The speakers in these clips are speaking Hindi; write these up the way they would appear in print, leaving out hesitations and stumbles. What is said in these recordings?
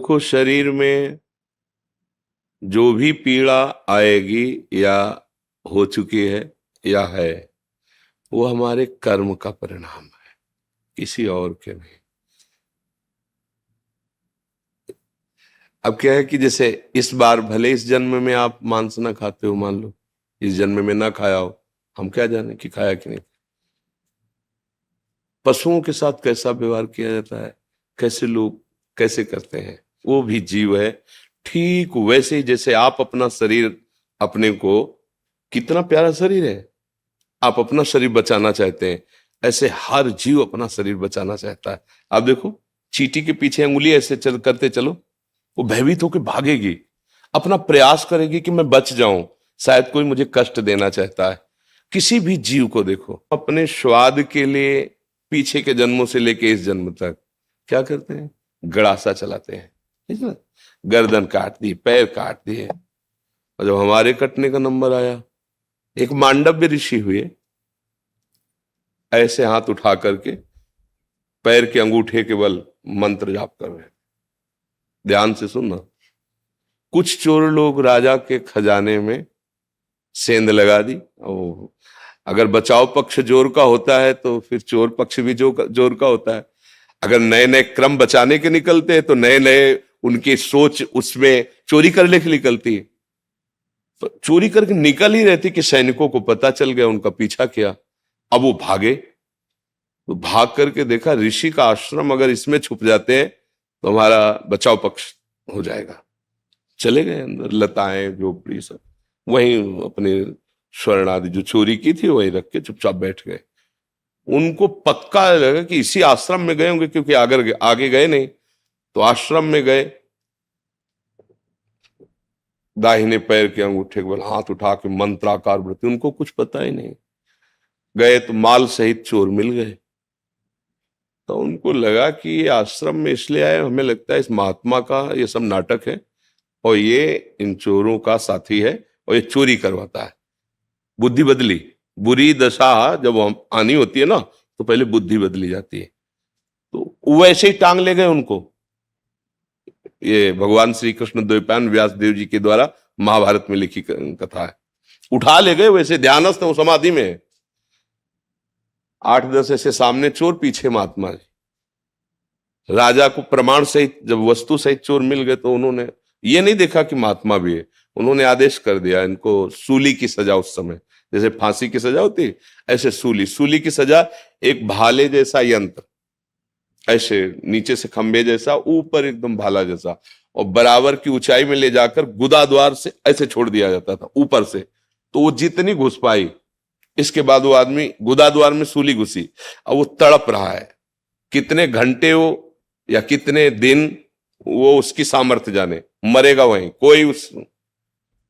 देखो, शरीर में जो भी पीड़ा आएगी या हो चुकी है या है, वो हमारे कर्म का परिणाम है, किसी और के नहीं। अब क्या है कि जैसे इस बार भले इस जन्म में आप मांस ना खाते हो, मान लो इस जन्म में ना खाया हो, हम क्या जाने कि खाया कि नहीं। पशुओं के साथ कैसा व्यवहार किया जाता है, कैसे लोग कैसे करते हैं, वो भी जीव है। ठीक वैसे ही जैसे आप अपना शरीर, अपने को, कितना प्यारा शरीर है, आप अपना शरीर बचाना चाहते हैं, ऐसे हर जीव अपना शरीर बचाना चाहता है। आप देखो, चींटी के पीछे अंगुली ऐसे करते चलो, वो भयभीत होकर भागेगी, अपना प्रयास करेगी कि मैं बच जाऊं, शायद कोई मुझे कष्ट देना चाहता है। किसी भी जीव को देखो, अपने स्वाद के लिए पीछे के जन्मों से लेके इस जन्म तक क्या करते हैं, गड़ासा चलाते हैं, ठीक है ना? गर्दन काट दी, पैर काट दिए। और जब हमारे कटने का नंबर आया, एक मांडव्य ऋषि हुए, ऐसे हाथ उठा करके पैर के अंगूठे के बल मंत्र जाप कर रहे हैं। ध्यान से सुनना। कुछ चोर लोग राजा के खजाने में सेंध लगा दी। ओ, अगर बचाव पक्ष जोर का होता है तो फिर चोर पक्ष भी जोर का होता है। अगर नए नए क्रम बचाने के निकलते हैं तो नए नए उनकी सोच उसमें चोरी करने की निकलती है। तो चोरी करके निकल ही रहती कि सैनिकों को पता चल गया, उनका पीछा किया। अब वो भागे, तो भाग करके देखा ऋषि का आश्रम, अगर इसमें छुप जाते हैं तो हमारा बचाव पक्ष हो जाएगा। चले गए अंदर, लताएं झोपड़ी सब, वहीं अपने स्वर्ण आदि जो चोरी की थी वहीं रख के चुपचाप बैठ गए। उनको पक्का लगा कि इसी आश्रम में गए होंगे, क्योंकि आगे गए नहीं। तो आश्रम में गए, दाहिने पैर के अंगूठे के बल हाथ उठा के मंत्राकार वृत्ति, उनको कुछ पता ही नहीं। गए तो माल सहित चोर मिल गए। तो उनको लगा कि ये आश्रम में इसलिए आए, हमें लगता है इस महात्मा का ये सब नाटक है और ये इन चोरों का साथी है और ये चोरी करवाता है। बुद्धि बदली। बुरी दशा जब हम आनी होती है ना, तो पहले बुद्धि बदली जाती है। तो वैसे ही टांग ले गए उनको। ये भगवान श्री कृष्ण द्वैपायन व्यास देव जी के द्वारा महाभारत में लिखी कथा है। उठा ले गए, वैसे ध्यानस्थ वो समाधि में। 8-10 ऐसे सामने चोर, पीछे महात्मा जी। राजा को प्रमाण सहित जब वस्तु सहित चोर मिल गए तो उन्होंने ये नहीं देखा कि महात्मा भी है, उन्होंने आदेश कर दिया इनको सूली की सजा। उस समय जैसे फांसी की सजा होती, ऐसे सूली की सजा। एक भाले जैसा यंत्र, ऐसे नीचे से खंबे जैसा, ऊपर एकदम भाला जैसा, और बराबर की ऊंचाई में ले जाकर गुदा द्वार से ऐसे छोड़ दिया जाता था ऊपर से। तो वो जितनी घुस पाई, इसके बाद वो आदमी गुदा द्वार में सूली घुसी, अब वो तड़प रहा है। कितने घंटे वो या कितने दिन, वो उसकी सामर्थ्य जाने, मरेगा वहीं। कोई उस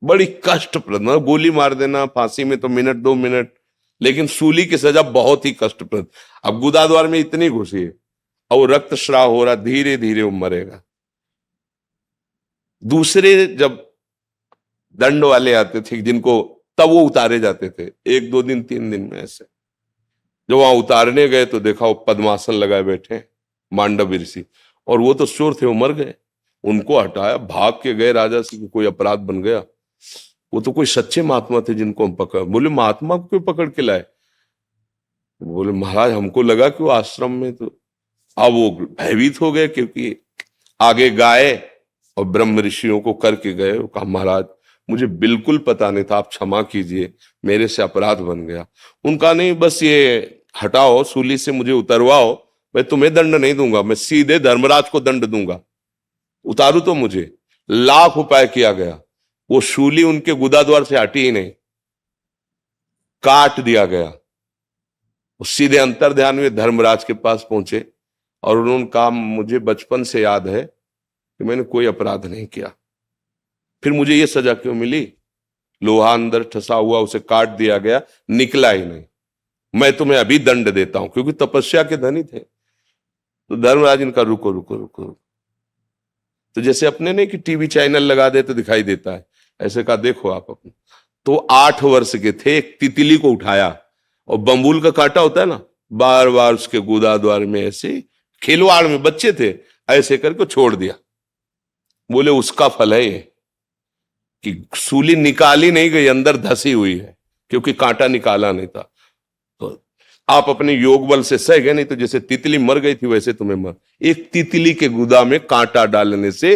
बड़ी कष्टप्रद, गोली मार देना फांसी में तो मिनट 2 मिनट, लेकिन सूली की सजा बहुत ही कष्टप्रद। अब गुदा द्वार में इतनी घुसी है और वो रक्तस्राव हो रहा, धीरे धीरे वो मरेगा। दूसरे जब दंड वाले आते थे जिनको, तब वो उतारे जाते थे 1-2 दिन 3 दिन में। ऐसे जब वहां उतारने गए तो देखा वो पद्मासन लगाए बैठे मांडव ऋषि, और वो तो चोर थे, वो मर गए। उनको हटाया, भाग के गए राजा से कि कोई अपराध बन गया। वो तो कोई सच्चे महात्मा थे जिनको हम पकड़। बोले महात्मा को क्यों पकड़ के लाए? बोले महाराज हमको लगा कि वो आश्रम में। तो अब वो भयभीत हो गए, क्योंकि आगे गाय और ब्रह्म ऋषियों को करके गए। वो कहा महाराज मुझे बिल्कुल पता नहीं था, आप क्षमा कीजिए, मेरे से अपराध बन गया। उनका नहीं, बस ये हटाओ, सूली से मुझे उतरवाओ, मैं तुम्हें दंड नहीं दूंगा, मैं सीधे धर्मराज को दंड दूंगा, उतारू तो मुझे। लाख उपाय किया गया, वो शूली उनके गुदा द्वार से हटी ही नहीं, काट दिया गया। वो सीधे अंतर ध्यान में धर्मराज के पास पहुंचे और उन्होंने कहा मुझे बचपन से याद है कि मैंने कोई अपराध नहीं किया, फिर मुझे ये सजा क्यों मिली? लोहा अंदर ठसा हुआ, उसे काट दिया गया, निकला ही नहीं। मैं तुम्हें अभी दंड देता हूं, क्योंकि तपस्या के धनी थे। तो धर्मराज इनका रुको रुको रुको। तो जैसे अपने नहीं कि टीवी चैनल लगा दे तो दिखाई देता है, ऐसे कहा देखो आप अपने। तो 8 वर्ष के थे, एक तितली को उठाया और बम्बूल का कांटा होता है ना, बार बार उसके गुदा द्वार में ऐसे खिलवाड़ में, बच्चे थे, ऐसे करके छोड़ दिया। बोले उसका फल है ये कि सूली निकाली नहीं गई, अंदर धसी हुई है, क्योंकि कांटा निकाला नहीं था। तो आप अपने योग बल से सह गए, नहीं तो जैसे तितली मर गई थी वैसे तुम्हें मर। एक तितली के गुदा में कांटा डालने से,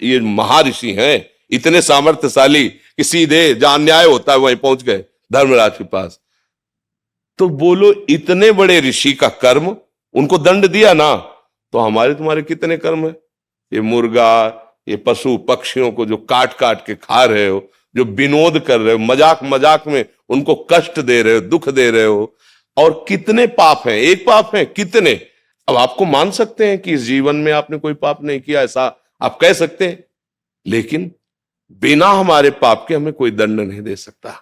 ये महर्षि हैं इतने सामर्थ्यशाली कि सीधे जहां अन्याय होता है वहीं पहुंच गए धर्मराज के पास। तो बोलो इतने बड़े ऋषि का कर्म, उनको दंड दिया ना, तो हमारे तुम्हारे कितने कर्म है? ये मुर्गा, ये पशु पक्षियों को जो काट काट के खा रहे हो, जो विनोद कर रहे हो, मजाक मजाक में उनको कष्ट दे रहे हो, दुख दे रहे हो, और कितने पाप हैं? एक पाप है कितने? अब आपको मान सकते हैं कि इस जीवन में आपने कोई पाप नहीं किया, ऐसा आप कह सकते हैं, लेकिन बिना हमारे पाप के हमें कोई दंड नहीं दे सकता।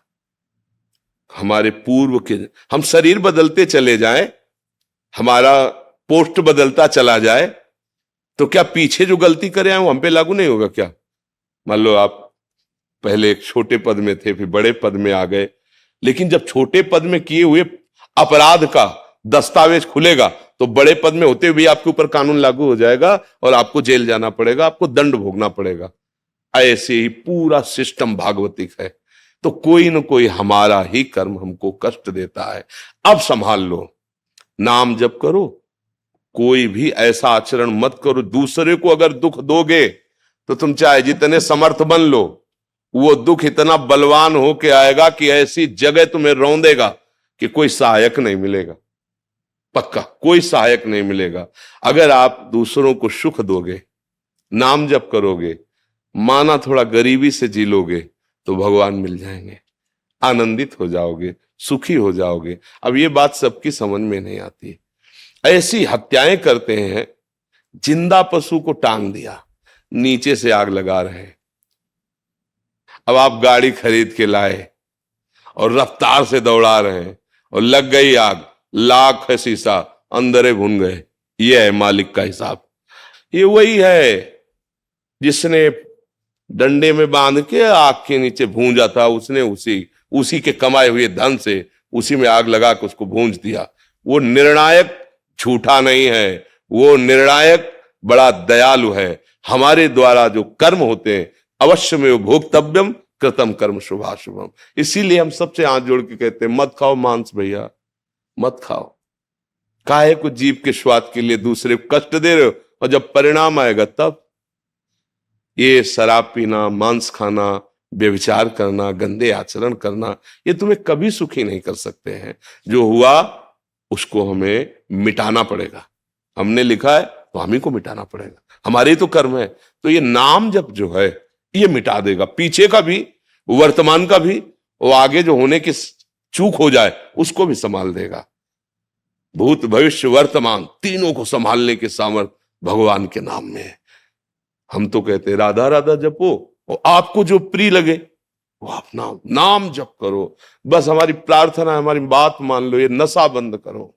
हमारे पूर्व के, हम शरीर बदलते चले जाएं, हमारा पोस्ट बदलता चला जाए, तो क्या पीछे जो गलती करे हैं वो हम पे लागू नहीं होगा क्या? मान लो आप पहले एक छोटे पद में थे, फिर बड़े पद में आ गए, लेकिन जब छोटे पद में किए हुए अपराध का दस्तावेज खुलेगा तो बड़े पद में होते हुए आपके ऊपर कानून लागू हो जाएगा और आपको जेल जाना पड़ेगा, आपको दंड भोगना पड़ेगा। ऐसे ही पूरा सिस्टम भागवतिक है। तो कोई न कोई हमारा ही कर्म हमको कष्ट देता है। अब संभाल लो, नाम जप करो, कोई भी ऐसा आचरण मत करो। दूसरे को अगर दुख दोगे तो तुम चाहे जितने समर्थ बन लो, वो दुख इतना बलवान होके आएगा कि ऐसी जगह तुम्हें रौंदेगा कि कोई सहायक नहीं मिलेगा, पक्का कोई सहायक नहीं मिलेगा। अगर आप दूसरों को सुख दोगे, नाम जप करोगे, माना थोड़ा गरीबी से जी लोगे, तो भगवान मिल जाएंगे, आनंदित हो जाओगे, सुखी हो जाओगे। अब ये बात सबकी समझ में नहीं आती। ऐसी हत्याएं करते हैं, जिंदा पशु को टांग दिया, नीचे से आग लगा रहे हैं। अब आप गाड़ी खरीद के लाए और रफ्तार से दौड़ा रहे हैं और लग गई आग, लाख है शीशा, अंदर भुन गए। ये है मालिक का हिसाब। ये वही है जिसने डंडे में बांध के आग के नीचे भूंजा था, उसने उसी के कमाए हुए धन से उसी में आग लगा के उसको भूंज दिया। वो निर्णायक झूठा नहीं है, वो निर्णायक बड़ा दयालु है। हमारे द्वारा जो कर्म होते हैं, अवश्य में वो भोक्तव्यम कृतम कर्म शुभाशुभम। इसीलिए हम सबसे हाथ जोड़ के कहते हैं, मत खाओ मांस भैया, मत खाओ। काहे को जीव के स्वाद के लिए दूसरे को कष्ट दे रहे हो, और जब परिणाम आएगा तब। ये शराब पीना, मांस खाना, व्यभिचार करना, गंदे आचरण करना, ये तुम्हें कभी सुखी नहीं कर सकते हैं। जो हुआ उसको हमें मिटाना पड़ेगा। हमने लिखा है तो हम ही को मिटाना पड़ेगा, हमारे ही तो कर्म है। तो ये नाम जप जो है ये मिटा देगा, पीछे का भी, वर्तमान का भी, वो आगे जो होने की चूक हो जाए उसको भी संभाल देगा। भूत भविष्य वर्तमान तीनों को संभालने के सामर्थ्य भगवान के नाम में है। हम तो कहते हैं राधा राधा जपो, और आपको जो प्रिय लगे वो अपना नाम जप करो। बस हमारी प्रार्थना, हमारी बात मान लो, ये नशा बंद करो,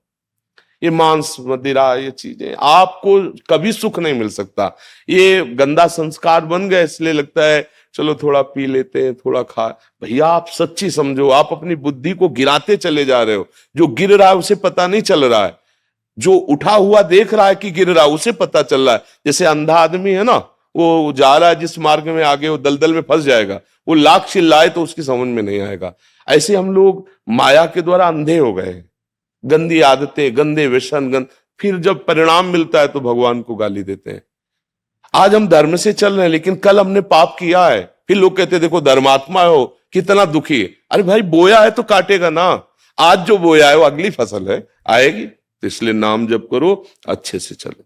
ये मांस मदिरा, ये चीजें आपको कभी सुख नहीं मिल सकता। ये गंदा संस्कार बन गए, इसलिए लगता है चलो थोड़ा पी लेते हैं, थोड़ा खा। भैया आप सच्ची समझो, आप अपनी बुद्धि को गिराते चले जा रहे हो। जो गिर रहा है उसे पता नहीं चल रहा है, जो उठा हुआ देख रहा है कि गिर रहा है उसे पता चल रहा है। जैसे अंधा आदमी है ना, वो जा रहा है जिस मार्ग में, आगे वो दलदल में फंस जाएगा, वो लाख चिल्लाए तो उसकी समझ में नहीं आएगा। ऐसे हम लोग माया के द्वारा अंधे हो गए, गंदी आदतें, गंदे व्यसन, फिर जब परिणाम मिलता है तो भगवान को गाली देते हैं। आज हम धर्म से चल रहे हैं, लेकिन कल हमने पाप किया है, फिर लोग कहते हैं देखो धर्मात्मा हो, कितना दुखी है। अरे भाई बोया है तो काटेगा ना, आज जो बोया है वो अगली फसल है, आएगी। तो इसलिए नाम जप करो, अच्छे से चलो।